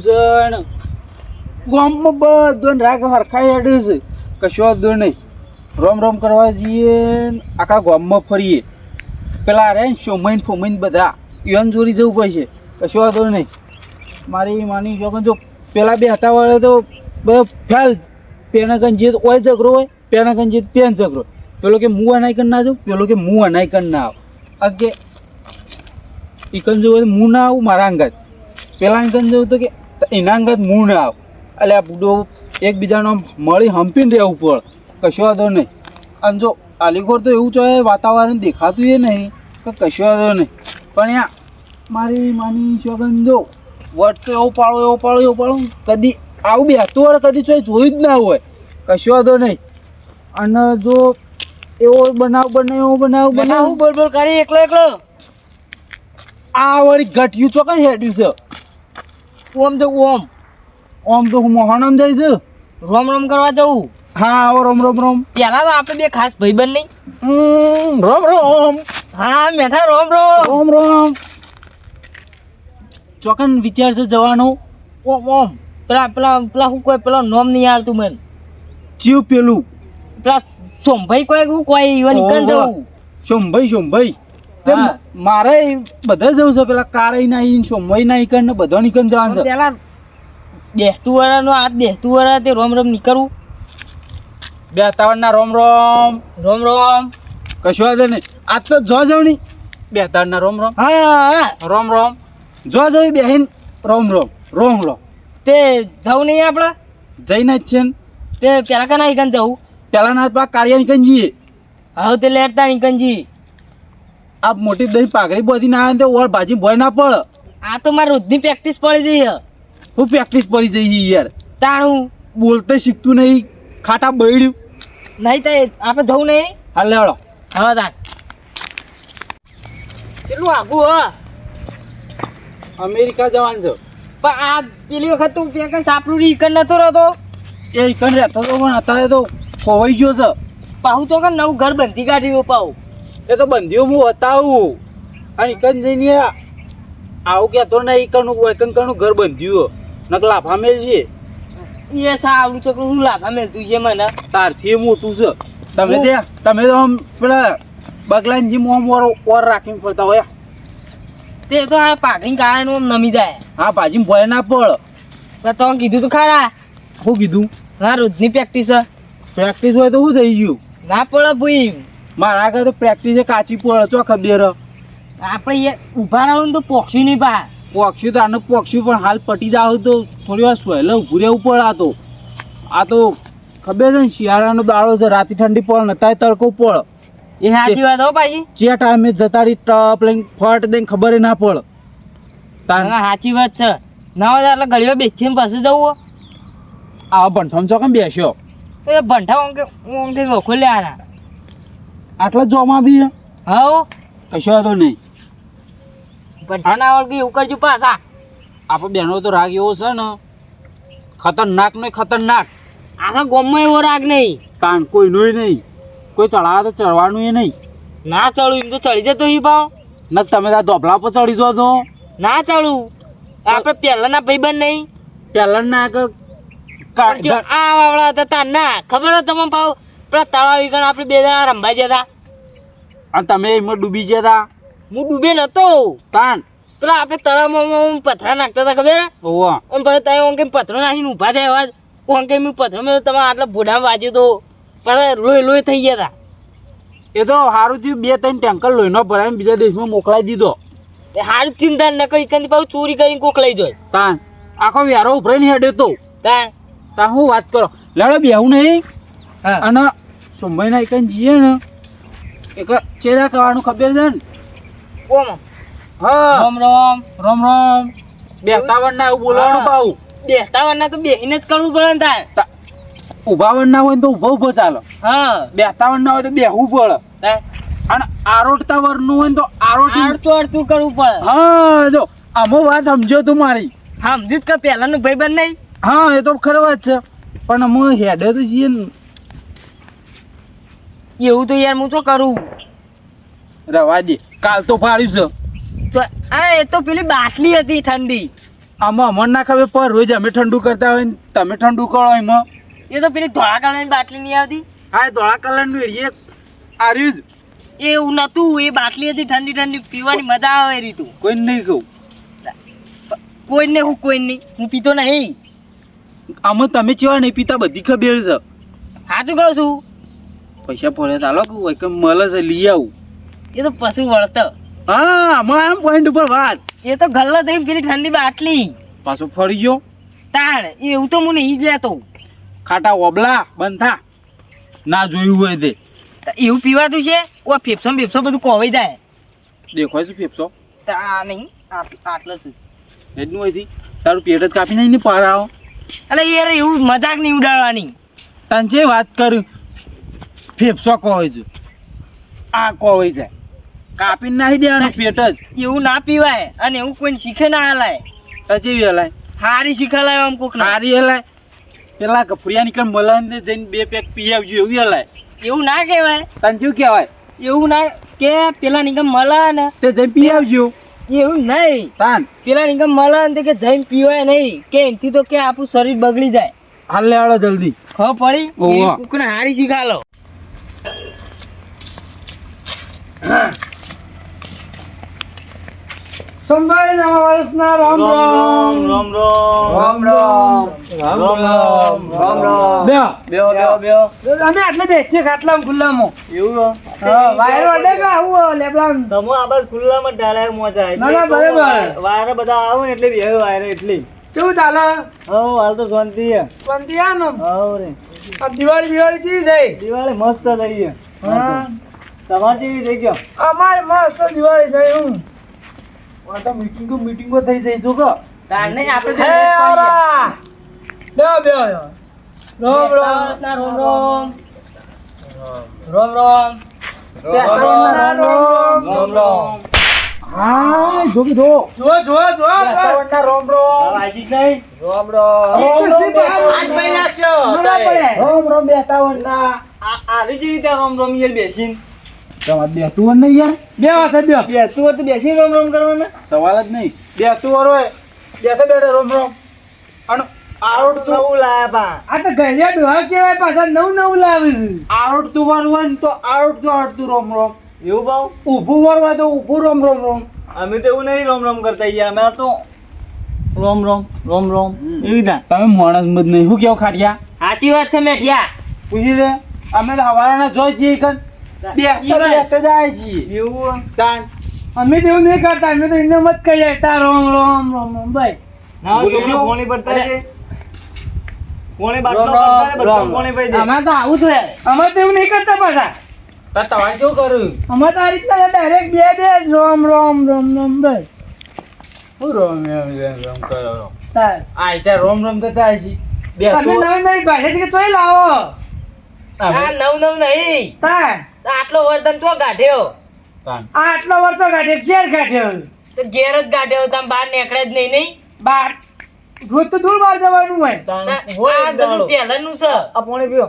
છે ને ગામમાં બધો રાગ હરખાઈ હેડે છે, કશો વાંધો નહીં. રોમ રોમ કરવા જઈએ ને આખા ગામમાં ફરીએ. પેલા રે સોમૈન ફોમૈન બધા યોન જોડી જવું પડશે, કશો વાંધો નહીં. મારી માની જો પેલા બે હતા વાળે તો બધો ફેલ પેના ગંજીએ તો ઓય ઝઘડો હોય, પેના ગંજીએ પેન ઝઘડો. પેલો કે મું અનાઈ કર ના જાઉં, પેલો કે મું અનાઈ કર ના આવ. અગે ઈકન જવું હોય મું ના આવું મારા અંગત, પેલા ઈકન જવું તો કે એના અંગત મું ના આવ. એટલે આ બુડો એકબીજાનો મળી હંપીને રહેવું પડે, કશો વાંધો નહીં. અને જો અલીગઢ તો એવું છે વાતાવરણ દેખાતું એ નહીં કે કશો વાંધો નહીં. પણ યા મારી માની ચોગન જો વટ તો એવું પાડો કદી આવું બેસતું હોય કદી ચોઈ જોયું જ ના હોય, કશો વાંધો નહીં. અને જો એવો બનાવ બોલ બોલ કરી એકલો આ વળી ઘટ્યું ચોકન હેડ્યું છે. ઓમ તો ઓમ તો હું મોહનમ જાય છે રોમ રોમ કરવા જવું. હા આવો રોમ પેલા તો આપણે બે ખાસ ભાઈબંધ નહીં. રોમ હા મેઠા રોમ ચોકન વિચાર છે જવાનો. ઓમ પેલા હું કોઈ પેલો નોમ નહીં આવતું મને. ચિયું પેલું પેલા સોમભાઈ કોઈ ઈવન કન જવું. સોમભાઈ મારે બધા જવું છે. પેલા કારઈ ના સોમભાઈ ના ઈકન ને બધા નીકન જવાનું છે. પેલા દેહતું વાળાનો આ દેહતું વાળા તે રોમ નીકળવું. બે તાવણના રોમ કશું વાંધો નહીં. આજ તો જો જવું નહીં બે તાવણના રોમ જો જવી બેહીન રોમ તે જવું નહીં આપણે જઈને જ છે ને. તે પેલા કના ઈકન જવું. પેલા ના પેલા કાળિયા નીકન જઈએ. હવે તે લેટતા ઈકન જી. આ મોટી દહીં પાઘડી બધી ના આવે તો ઓર ભાજી ભોય ના પડે. આ તો મારે રોજની પ્રેક્ટિસ પડી જઈ. હું પ્રેક્ટિસ પડી જઈ યાર. તાણું બોલતે શીખતું નહીં, ખાટા બળ્યું નહીં. તે આપણે જવું નહીં. હાલ લેવડો. હા તાણ કેટલું આગું અમેરિકા જવાનું છે. પણ આ પેલી વખત તું પેકન સાપડું ઈકન નતો રહેતો. એ ઈકન રહેતો તો પણ અત્યારે તો ખોવાઈ ગયો છે. પાહુ તો નવું ઘર બંધી કાઢ્યું પાહુ. એ તો બંધીઓ હું બતાવું અને ઈકન જઈને આવું કહેતો ને ઈકનનું ઘર બંધ્યું નક લાફા મેલ છે. એ સાવડું છોકરું હું લાફા મેલતું છે મને. તારથી મોટું છે. તમે તો આમ પેલા બગલાની જેમ આમ ઓર રાખીને ફરતા હોય. તે તો આ પાઘડી કાળા નું નમી જાય. હા ભાજી ભય ના પડ. તો કીધું તો ખરા. શું કીધું? હા રોજની પ્રેક્ટિસ. પ્રેક્ટિસ હોય તો શું થઈ ગયું? ના પડે ભાઈ. મારા આગળ તો પ્રેક્ટિસ કાચી પડે ચો ખબર. આપણે ઉભા રહો ને તો પોક્ષી નહીં પા. પોક્ષી તો આને પોક્ષી પણ હાલ પટી જાવ તો થોડી વાર સહેલા ઊભું રહેવું પડે. આ તો ખબર છે ને શિયાળાનો દાડો છે, રાતે ઠંડી પડે ને તાય તડકો પડે. એ સાચી વાત હો પાછી. જે ટાઈમે જતા રહી ટપ લઈને ફટ દઈને ખબર ના પડે. સાચી વાત છે. ના હોય એટલે ઘડીઓ બેસીને પાછું જવું. આ ભંઠામ ચોકમ બેસ્યો. એ ભંઠા ઓમ વખો લે આના આટલા જોમાં બી હા કશો વાંધો નહીં. ભંઠા ના આવડે એવું કરજો પાછા. આપણે બેનો તો રાગ એવો છે ને ખતરનાક નહીં ખતરનાક. આખા ગામમાં એવો રાગ નહીં. તાન કોઈનું નહીં. કોઈ ચડાવે તો ચડવાનું એ નહીં. ના ચડું એમ તો ચડી જતો એ ભાવ. ન તમે તાર ધોપલા પર ચડી જો તો ના ચડું. આપણે પહેલાના ભાઈબંધ નહીં. પહેલા ના આ વાવડા હતા તાર ના ખબર હોય તમને ભાવ. પેલા તળાવ વીકણ આપણે બે જણા રમવા જતા. અને તમે એમાં ડૂબી જતા. હું ડૂબે નતો. તાન પેલા આપણે તળાવમાં પથરા નાખતા હતા ખબર. ઓવા ઓમ પછી તમે ઓમ કે પથરો નાખીને ઊભા થયા અવાજ. ઓમ કે મેં પથરો મેં તમે આટલા ભોડામાં વાંચ્યું તો પછી લોહી થઈ ગયા હતા. એ તો સારું થયું 2-3 ટેન્કર લોહીનો ભરાઈને બીજા દેશમાં મોકલાઈ દીધો. સારું ચિંતા ન કઈ કંઈ પાછું ચોરી કરીને કોક લઈ જાય. તાન આખો વ્યારો ઉભરાઈને હેડ્યો તો. તાન હું વાત કરો લેડો બેહું નહીં. અને સોમભાઈના એકન જઈએ ને એક ચેદા કરવાનું ખબર છે ને. ઓમ હા રોમ રોમ બેહતાવણ ના એવું બોલવાનું પાવું. બેસતા ના તો બેહીને જ કરવું પડે ને તાર. ઉભાવણ ના હોય તો ઉભો ચાલો. હા બેહતાવણ ના હોય તો બેહવું પડે. અને આરોટતા વરનું હોય તો આડતું કરવું પડે. હા જો આમાં વાત સમજો તું મારી. સમજુ કે પહેલાનું ભાઈબંધ નહીં. હા એ તો ખરી વાત છે પણ અમે હેડે તો છીએ ને. એવું તો યાર હું તો કરું. રવા દે કાલ તો ફાડ્યું છે. તો એ તો પેલી બાટલી હતી ઠંડી. આમાં અમર ના ખબર પર રોજ અમે ઠંડુ કરતા હોય ને તમે ઠંડુ કરો એમાં. એ તો પેલી ધોળા કલરની બાટલી નહીં આવતી હા એ ધોળા કલરનું એરિયે આર્યું જ. એ એવું નતું, એ બાટલી હતી ઠંડી ઠંડી, પીવાની મજા આવે એ રીતું. કોઈ નહીં કહું. કોઈને હું કોઈ નહીં, હું પીતો નહીં. આમાં તમે ચેવા નહીં પીતા બધી ખબર છે. સાચું કહું છું. પૈસા પડે તો હાલો કે કે મળે છે લઈ આવું. એ તો પશુ વળતર. હા આમાં આમ પોઈન્ટ ઉપર વાત. એ તો ગલ્લા થઈ પેલી ઠંડી બાટલી પાછો ફરી ગયો. તાણ એવું તો હું નહીં જ લેતો. ખાટા ઓબલા બંધ થા. ના જોયું હોય તે એવું પીવાતું છે ઓ ફેફસો ને બેફસો બધું કોવાઈ જાય. દેખાય છે ફેફસો તા નહીં આટલો છે એટલું હોયથી તારું પેટ જ કાપી નહીં ને પાર આવો. અરે યાર એવું મજાક નહીં ઉડાડવાની. તને જે વાત કરું ફેફસો કોવાય છે આ કોવાઈ જાય કાપીને નાખી દેવાનું પેટ જ. એવું ના પીવાય અને એવું કોઈને શીખે ના હલાય. જેવી હલાય હારી શીખાલાય આમ કોક ના. સારી હલાય પેલા કફડિયા નીકળ મલન જઈને 2 પેક પી આવજો એવી હલાય. એવું ના કહેવાય. તને શું કહેવાય એવું ના કે પેલા નિગમ મળે ને તે જઈને પી આવજો. એવું નહીં. તાન પેલા નિગમ મળે ને તે કે જઈને પીવાય નહીં કે એમથી તો કે આપણું શરીર બગડી જાય. હાલ લે આવો જલ્દી. ખબર પડી ઓવા. એ કોકને હારી શીખાલો. સંભાળી નવા વર્ષના રામ રામ રામ રામ રામ. બે અમે આટલે બેસીએ ખાટલામાં ખુલ્લામાં. એવું હા વાયરો અડે કે આવું લેબલામ. તમે આ બાદ ખુલ્લામાં ડાળે મોજા ના, ના, બરાબર. વાયરે બધા આવો ને એટલે બે વાયરે એટલી કેવું ચાલે? હવ હાલ તો શાંતિ છે શાંતિ આ ને? હવ રે આ દિવાળી કેવી થઈ? દિવાળી મસ્ત થઈ છે હા તમારે કેવી થઈ ગયો અમારે મસ્ત દિવાળી થઈ. હું મીટિંગો થઈ જઈશું કે તાર નહીં આપણે હે ઓરા બે બે રામ રામ રામ રામ રામ રામ. હા જો કે જો જો વાતાવરણના રોમ રોમ વાજી નહીં રામ રોમ બેતાવરના આવી કેવી રીતે રોમ રોમ યાર બેસીને તમારે બેતું હોય નહીં યાર. બે વાસે બે બેસતું હોય તો બેસીને રોમ રોમ કરવાના સવાલ જ નહીં બેતું હોય બેઠે બેઠે રોમ રોમ અને આવડતું નવું લાયા પા આ તો ગળિયા ડોહા કેવાય પાછા નવું લાવે છે. આવડતું વાર હોય ને તો આવડતું રોમ રોમ એવું ભાવ ઊભું વાર હોય તો ઊભું રોમ રોમ રોમ. અમે તો એવું નહીં રોમ રોમ કરતા યાર અમે તો રોમ રોમ રોમ રોમ એવી રીતના તમે માણસ મત નહીં શું કેવું ખાટિયા સાચી વાત છે મેઠિયા. પૂછી લે અમે તો હવાના જોઈ જઈએ કન બે જાય છીએ એવું તાન અમે તો એવું નહીં કરતા, અમે તો એને મત કહીએ તા રોમ રોમ રોમ રોમ ભાઈ. ના બોલો. કોને કોની પડતા છે કોને બાટલો રોમ, પડતા છે બધો રોમ. કોને પડી દે અમે તો આવું જ હોય. અમે તો એવું નહીં કરતા પાછા. તમારે શું કરું અમે તો આ રીતના ડાયરેક્ટ બે જ રોમ રોમ રોમ રોમ ભાઈ. શું રોમ રોમ કરો તાર. આ ત્યાં રોમ રોમ થતા હશે બે તમે નવી નવી ભાષા છે કે તોય લાવો. અમે નવ નહીં તાર. આટલો વર્તન તો કાઢ્યો. તાન આટલો વર્ષો કાઢ્યો ઘેર કાઢ્યો તો ઘેર જ કાઢ્યો. તમે બહાર નીકળે જ નહીં બહાર રોજ તો દૂર બહાર જવાનું હોય. તાણ હોય એક દાડો. પહેલાનું છે. આ પોણે પીઓ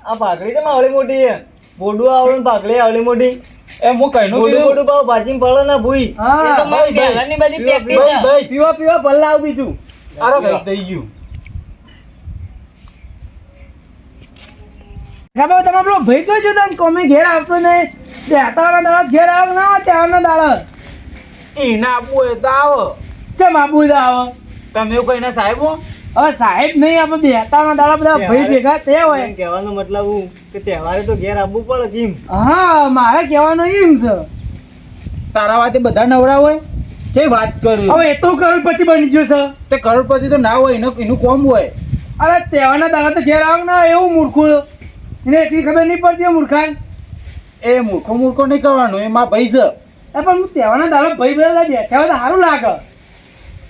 આ ભાખરી છે આવડી મોટી છે બોડું આવડે ને ભાખરી આવડી મોટી એ હું કઈનું બોડું બોડું પાવ ભાજીને પડે ના ભૂઈ હા એ તો ભાઈ, ભાઈ. પહેલાની બધી ભાઈ, practice છે. ભાઈ. પીવા પીવા ભલ્લા આવ બીજું આરો કઈ થઈ ગયું ખબર તમે પેલો ભાઈ તો જો તને કોમે ઘેર આવતો નહીં. બેહતાવાના દાડા ઘેર આવ ના ત્યાંના દાડા એના આપવું હોય તો આવો ચમ આપું જ આવો. તમે એવું કહીને સાહેબ હો હવે સાહેબ નહીં આપણે બેહતાવાના દાડા બધા ભાઈ ભેગા તે હોય. એમ કહેવાનો મતલબ હું કે તહેવારે તો ઘેર આવવું પડે કેમ હા મારે કહેવાનું એમ છે. તારા વાતે બધા નવરા હોય કે વાત કરી હવે એ તો કરોડપતિ બની ગયો છે. તે કરોડપતિ તો ના હોય એનું કોમ હોય અરે તહેવારના દાડા તો ઘેર આવ ના એવું મૂર્ખું એને એટલી ખબર નહીં પડતી મૂર્ખાન. એ મૂર્ખો નહીં કરવાનું એ માં ભાઈ છે પણ હું તહેવારના દાડા ભાઈ બધા બેઠા હોય તો સારું લાગે.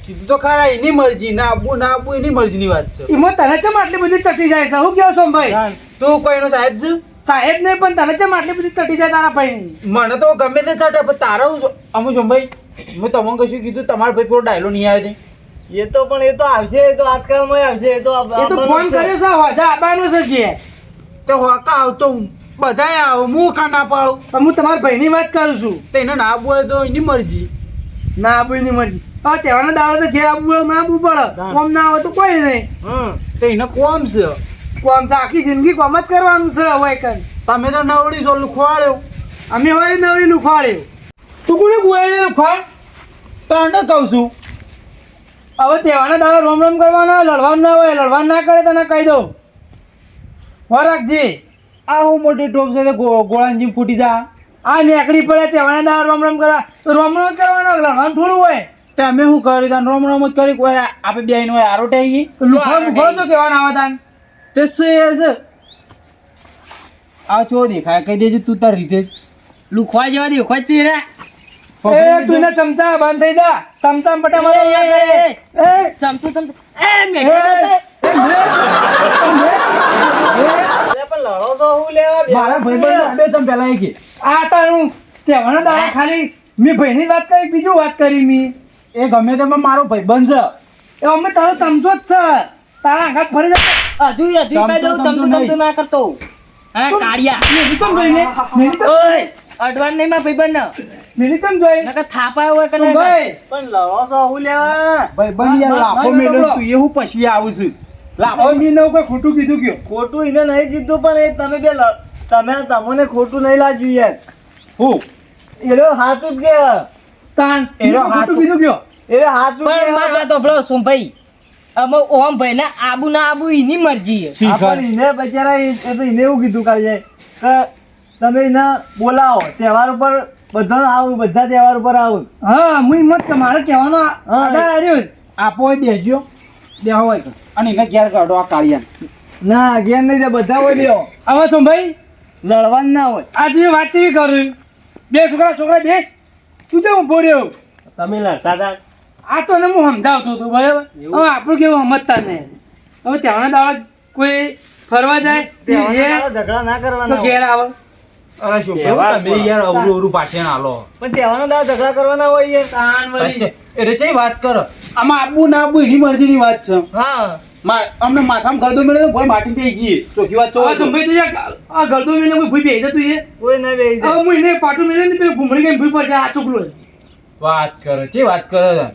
કીધું તો ખરા એની મરજી ના આપવું એની મરજીની વાત છે એમાં તને ચમ આટલી બધી ચટી જાય છે શું કહો છો ભાઈ? તાણ. તું કોઈનો સાહેબ છે સાહેબ નહીં પણ તને ચમ આટલી બધી ચટી જાય તારા ભાઈ? મને તો ગમે તે છાટે પણ તારા અમુ છો ભાઈ મેં તમને કશું કીધું તમારા ભાઈ પૂરો ડાયલો નહીં આવ્યો એ તો પણ એ તો આવશે એ તો આજકાલમાં આવશે એ તો એ તો ફોન કર્યો છે હોજા આવવાનો છે કે તે હોકા આવતો બધાય આવો હું ખા ના પાડું પણ હું તમારા ભાઈની વાત કરું છું. તો એને ના આપવું હોય તો એની મરજી ના આપું એની મરજી. આ તહેવારનો દાડો તો ઘેર આવવું ના આવવું પડે કોમ ના આવે તો કોઈ નહીં તો એને કોમ છે કોમ છે આખી જિંદગી કોમ જ કરવાનું છે હવે કઈ તમે તો નવડી છો લુખવાડ્યો અમે હવે નવી લુખાડ્યું તું કોને ગોળે લુખાડ તને કહું છું હવે તહેવારના દાડો રોમ રોમ કરવાનો લડવાનું ના હોય લડવાનું ના કરે તને કહી દઉં હો રાખજી આ હું મોટી ટોપ છે ગોળાની ફૂટી જા આ નેકડી પડે તહેવારના દાડો રોમ રોમ કરવા તો રોમ રોમ કરવાનો લડવાનું થોડું હોય તે અમે શું કરી તાન રોમ રોમ જ કરી કોઈ આપણે બેન હોય આરોટે આવી તો લુખાડ મુખો તો કહેવાના આવે તાન તે શું છે આ ચો દેખાય કહી દેજે તું તાર રીતે લુખવા જેવા દેખવા જ છે એ તું એના ચમચા બંધ થઈ જા ચમચા પટા મારો એ ચમચું ચમચું એ મેઠી પણ લડો તો હું લેવા મારા ભાઈ બે તમ પેલા કે આ તારું તહેવારના દાડા ખાલી મેં ભાઈની વાત કરી બીજું વાત કરી મી એ ગમે તે મારો ભાઈ બનશે એ અમે તારો ચમચો જ છે તારા આઘાત ફરી જાય હજુ કહી દઉં ચમચું ના કરતો હા કાળિયા મેરી તમ જોઈને મેરી તમ ઓય અડવાન નહીં માં ભાઈબંધ મેરી તમ જોઈ નકર થાપા હોય કે ભાઈ પણ લડો તો હું લેવા ભાઈ બન યાર લાફો મેળ્યો તું એવું પછી આવું છું લાભો મી નવ કોઈ ખોટું કીધું કયો ખોટું એને નહીં કીધું પણ એ તમે બે તમને ખોટું નહીં લાગ્યું યાર હું એનો હાથું જ કે તાન એનો ખોટું હાથ- કીધું કયો એ હાથું પણ માર વાત ઓફળો સોમભાઈ અમે ઓમ ભાઈ ના આબુ ના આબુ એની મરજી છે આપણ એને બચારા એ તો એને એવું કીધું કાલે કે તમે એને બોલાવો તહેવાર ઉપર બધા આવું બધા તહેવાર ઉપર આવું હા હું હિંમત તમારે કહેવાનો આધાર આવ્યો આપો હોય દેજો દેહો હોય કે. અને એને ઘેર કાઢો આ કાળિયા ના ઘેર નહીં જાય બધા હોય દેવો આવા સોમભાઈ લડવાનું ના હોય આજે વાત કેવી કરું બે છોકરા બેસ તું તો ઊભો રહ્યો તમે લડતા હતા આ તો ને હું સમજાવતો હતો બરાબર હવે આપણું કેવું સમજતા નહીં હવે ત્યાંના દાડા કોઈ ફરવા જાય તહેવારના ઝઘડા ના તો કરવાના હોય. ઘેર આવે અરે શું તમે યાર અવરું અવરું પાછે ના લો પણ તહેવારના દાડા ઝઘડા કરવાના હોય યાર તાન વળી. અચ્છા એટલે ચઈ વાત કરો આમાં આબુ ના આબુ એની મરજીની વાત છે હા અમને માથામાં ગરદો મેળ્યો તો ભાઈ માટી પી ગઈ ચોખ્ખી વાત આ ચો સંભાઈ તો યાર આ ગરદો મેલે કોઈ ભૂઈ બેસી જતું છે કોઈ ના બેસી જાય. હવે હું એને પાટું મેલે ને પેલું ઘૂમડી ગઈ ભૂઈ પડશે આ ચોકલો વાત કરો ચી વાત કરો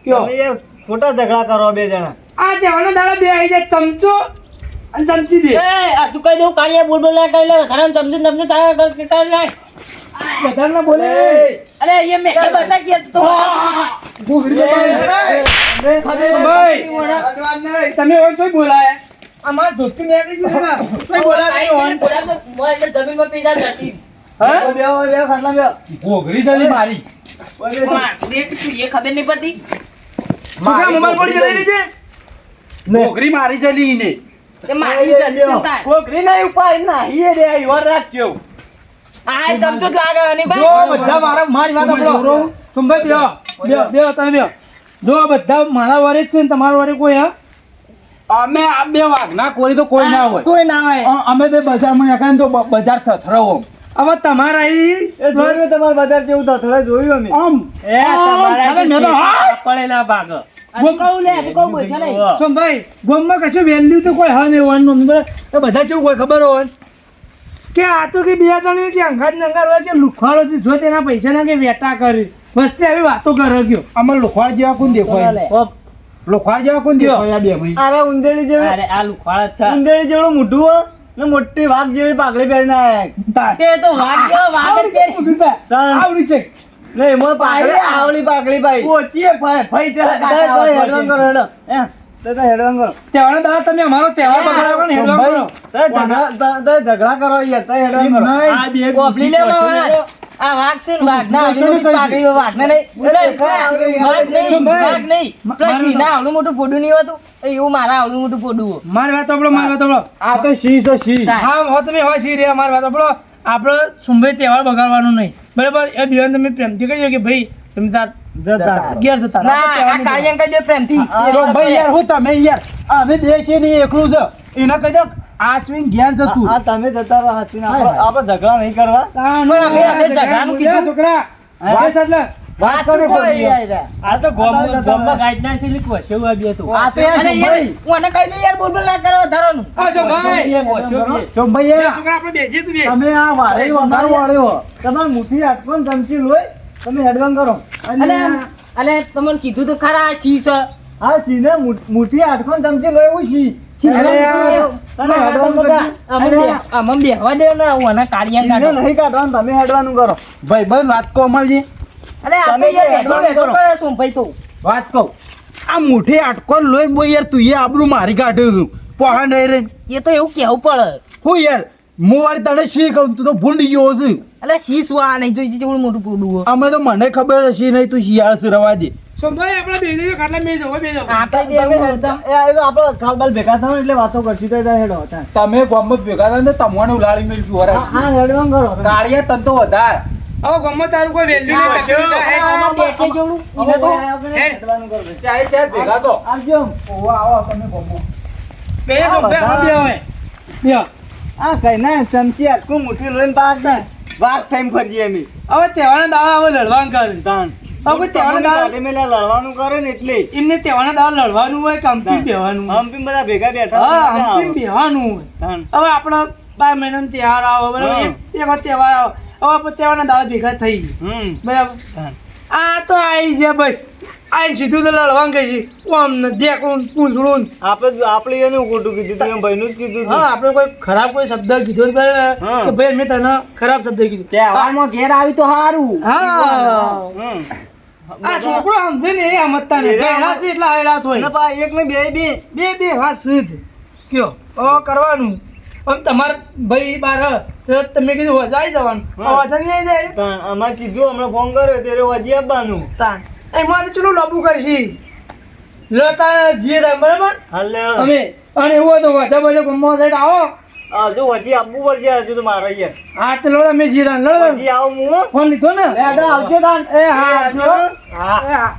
કયો તમે યાર ખોટા ઝઘડા કરો બે જણા આ તહેવારના દાડા બે આવી જાય ચમચો અને ચમચી દે એ આ તું કહી દઉં કાળિયા બોલ બોલ ના કરી લે ખરાબ સમજે તારા કર કરી નાખ બધાને બોલે અરે એ મેં બતા કે તો ભાઈ તમે હોય કોઈ બોલાય અમાર દોસ્તી મેં કોઈ બોલાય જમીનમાં પીઝા જતી હા બે ખાટલા બે ઘોઘરી ચાલી મારી એ ખબર નહીં પડતી છોકરા મોબાઈલ પડી જઈ લીધે ઘોઘરી મારી ચાલી ને એ મારી જતી કોકરી ના ઉપાય ના ઈ રે ઈવર રાખજો આ ચમચો જ લાગે અને જો ભાઈ બધા મારા મારી વાત સાંભળો સંભાઈ બેહો તમે બેહો જો આ બધા મારા વારે જ છે ને તમારા વારે કોઈ હા અમે આ બે વાઘના કોરી તો કોઈ ના હોય કોઈ ના હોય અમે બે બજારમાં નીકળે તો બજાર થથરાવો હવે તમારા અહીં એ જોયું તમાર બજાર જેવું થથડે જોયું અમે આમ એ તમારા ખાલી મેં તો હા. પડેલા ભાગ તું કહું લે તું કહું બોલ નહીં સંભાઈ ગોમમાં કશું વેલ્યુ તો કોઈ હા નહીં હોવાનું બરાબર એ બધા કેવું કોઈ ખબર હોય કે આ તો કે બે જણ કે અંગાત નંગાર હોય કે લુખવાડો છે જો તેના પૈસા ના કે વેટા કરી વચ્ચે આવી વાતો કરે ગયો અમે લોખવાડ જેવા કોણ દેખાય લોખવાડ જેવા કોણ દેખાય આ બે ભાઈ અરે ઉંદેડી જેવું અરે આ લુખવાડ છે ઉંદેડી જેવડું મોઢું હો ને મોટી વાઘ જેવી પાઘડી પહેરીને આયા તે તો વાગ ગયો વાગ જ તેરી આવડી છે ને એમાં પાઘડી આવડી પાઘડી ભાઈ પોચીએ ભાઈ હેડવાન કરો હેડો હેડવાન કરો તહેવારના દાડા તમે અમારો તહેવાર બગાડ્યો ને હેડવા કરો ઝઘડા કરો યાર તય હેડવાન કરો આ બે કોપલી લે મારા આ વાગ છે ને વાગ ના આવડું મોટું પાકડી વાગ ને નહીં વાગ નહીં પ્લસ ના આવડું મોટું ફોડું નહીં હોતું એવું મારા આવડું મોટું ફોડું મારી વાત સાંભળો મારી વાત સાંભળો આ તો શી છે શી હા હો તમે હોય સી રહ્યા મારી વાત સાંભળો આપણે સુંભાઈ તહેવાર બગાડવાનો નહીં બરાબર એ બેન તમે પ્રેમથી કહીએ કે ભાઈ તમે તાર જતા ઘેર જતા ના આ કાળિયા કહી દે પ્રેમથી જો ભાઈ યાર હું તમે યાર અમે બે છે ને એકલું છે એને કહી દો આચવીને ઘેર જતું આ તમે જતા રહો હાથીને આપણે ઝઘડા નહીં કરવા પણ અમે ઝઘડાનું કીધું. છોકરા બસ એટલે વાત કરો કોઈ યાર આ તો ગોમમાં ગાઈડ ના છે એટલે કોશેવ આવી હતું આ તો યાર અરે યાર હું આને કહી દઉં યાર બોલ બોલ ના કરો ધરોનું આ જો ભાઈ જો ભાઈ યાર છોકરા આપણે બેસીએ તું બેસ તમે આ વારે વંગાર વાળ્યો તમારે મુઠ્ઠી હાથમાં ચમચી લોય તમે હેડવાન કરો અલે અલે તમને કીધું તો ખરા આ શી છે હા સીને મુઠ્ઠી આઠખો ને ચમચી લો એવું છી અરે તમે હેડવાનું કરજો. આમાં બેહવા દે ને હું આના કાળિયા સીને કાઢો નહીં કાઢવાનું તમે હેડવાનું કરો ભાઈ ભાઈ વાત કહો અમારી અરે આપણે તમે યાર બેઠો બેઠો કરો. કરે શું ભાઈ તું વાત કહું આ મુઠે આટકો લોઈને બોય યાર તું એ આબરૂ મારી કાઢ્યું પહાણ રહી રહી એ તો એવું કેવું પડે હું યાર હું વાળી તને શી કહું તું તો ભૂંડી ગયો છે અલે શી શું આ નહીં જોઈ જેવડું મોટું પોડું હોય. અમે તો મને ખબર હશે નહીં તું શિયાળ છે રવા દે સોમભાઈ આપણે બે જઈએ ખાટલા બે જાવ બે જાવ આપણે બે તમે એવું હતા. એ તો આપણે કાલબાલ ભેગા થાવ એટલે વાતો કરશું તો એ હેડો હતા તમે ગામમાં ભેગા થાય ને તમને ઉલાળી મેળશું હા વરા હા હેડવાનું કરો તમે. કાળિયા તન તો વધાર હવે ગમે તારું કોઈ વેલ્યુ નહીં તકલીફ થાય. આમાં બેઠે જેવડું હવે એને તો ભાઈ આપણે હેડવાનું કરો ચાય ચાય ભેગા તો આવજો ઓવા આવો તમે ગામમાં બે સોમભાઈ હવે બે હોય બે આ કઈ ના ચમચી આટકું મુઠ્ઠી લોઈને પાક દે વાત થઈને ફરીએ અમે હવે તહેવારના દાડા હવે લડવાનું કરે તાણ હવે તહેવારના દાડા કાઢી મેલે લડવાનું કરે ને એટલે એમને તહેવારના દાડા લડવાનું હોય કે હંપી બેહવાનું હોય. હમ બી બધા ભેગા બેઠા હા મજા આવે. હંપી બેહવાનું હોય. તાણ. હવે આપણો 12 મહિનાનો તહેવાર આવે બરાબર હા. એક વખત તહેવાર આવે હવે આપણે તહેવારના દાડા ભેગા થઈ ગયા. હમ બરાબર તાણ. આ તો આવી છે બસ આઈને સીધું તો લડવાનું કહે છે ઓમ ને ઢેકણું ને પૂંછડું ને. આપણે એનું ખોટું કીધું તું એમ ભાઈનું જ કીધું તું. હા આપણે કોઈ ખરાબ કોઈ શબ્દ કીધો જ બરાબર હા. કે ભાઈ મેં તને ખરાબ શબ્દ કીધું તહેવારમાં ઘેર આવી તો સારું હા હમ. આ છોકરો સમજે ને એ સમજતા ને ગયડા છે એટલા હૈરાત હોય ના પા એક ને બે બે બે વાત જ કયો હવે કરવાનું આમ તમારે ભાઈ બાર તો તમે કીધું વજાઈ જવાનું હા. વજન નહીં જાય તાણ. અમારે કીધું હમણાં ફોન કર્યો ત્યારે વજી આપવાનું તાણ એમાં ચલો લાંબુ કરશી લતા જીએ થાય બરાબર હાલ લે અમે અને એવું હોય તો વજા બજા ગમવા સાઈડ આવો હજુ વજી આપવું પડશે હજુ તો મારે યાર હા તો લડો અમે જીરા લડો વજી આવું હું હો. ફોન લીધો ને આવજો તાણ. એ હા આવજો. હા